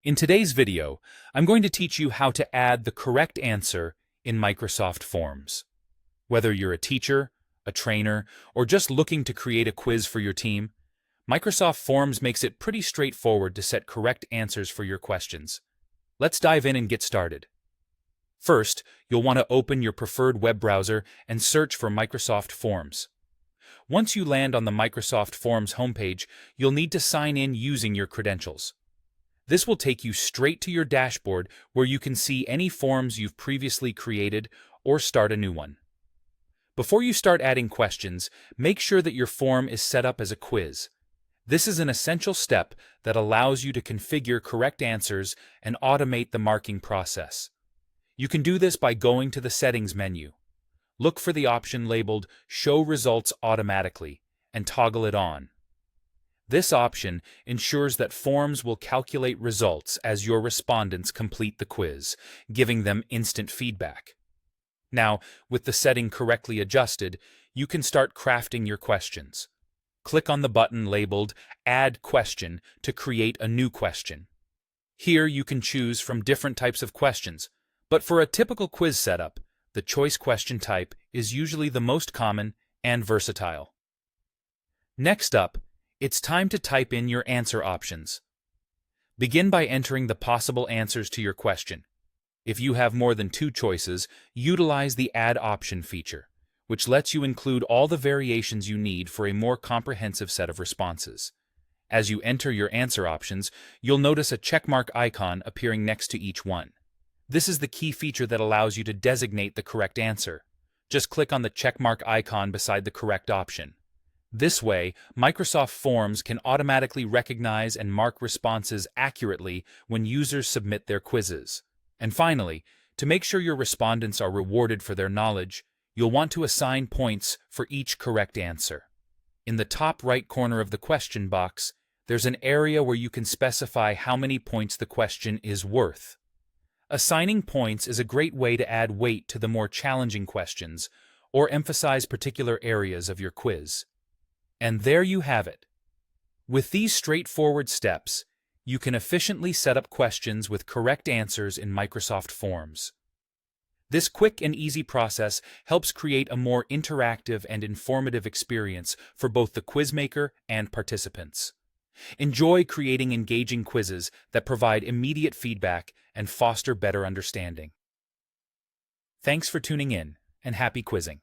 In today's video, I'm going to teach you how to add the correct answer in Microsoft Forms. Whether you're a teacher, a trainer, or just looking to create a quiz for your team, Microsoft Forms makes it pretty straightforward to set correct answers for your questions. Let's dive in and get started. First, you'll want to open your preferred web browser and search for Microsoft Forms. Once you land on the Microsoft Forms homepage, you'll need to sign in using your credentials. This will take you straight to your dashboard where you can see any forms you've previously created or start a new one. Before you start adding questions, make sure that your form is set up as a quiz. This is an essential step that allows you to configure correct answers and automate the marking process. You can do this by going to the Settings menu. Look for the option labeled Show Results Automatically and toggle it on. This option ensures that Forms will calculate results as your respondents complete the quiz, giving them instant feedback. Now, with the setting correctly adjusted, you can start crafting your questions. Click on the button labeled Add Question to create a new question. Here you can choose from different types of questions, but for a typical quiz setup, the choice question type is usually the most common and versatile. Next up, it's time to type in your answer options. Begin by entering the possible answers to your question. If you have more than two choices, utilize the Add Option feature, which lets you include all the variations you need for a more comprehensive set of responses. As you enter your answer options, you'll notice a checkmark icon appearing next to each one. This is the key feature that allows you to designate the correct answer. Just click on the checkmark icon beside the correct option. This way, Microsoft Forms can automatically recognize and mark responses accurately when users submit their quizzes. And finally, to make sure your respondents are rewarded for their knowledge, you'll want to assign points for each correct answer. In the top right corner of the question box, there's an area where you can specify how many points the question is worth. Assigning points is a great way to add weight to the more challenging questions or emphasize particular areas of your quiz. And there you have it. With these straightforward steps, you can efficiently set up questions with correct answers in Microsoft Forms. This quick and easy process helps create a more interactive and informative experience for both the quizmaker and participants. Enjoy creating engaging quizzes that provide immediate feedback and foster better understanding. Thanks for tuning in, and happy quizzing.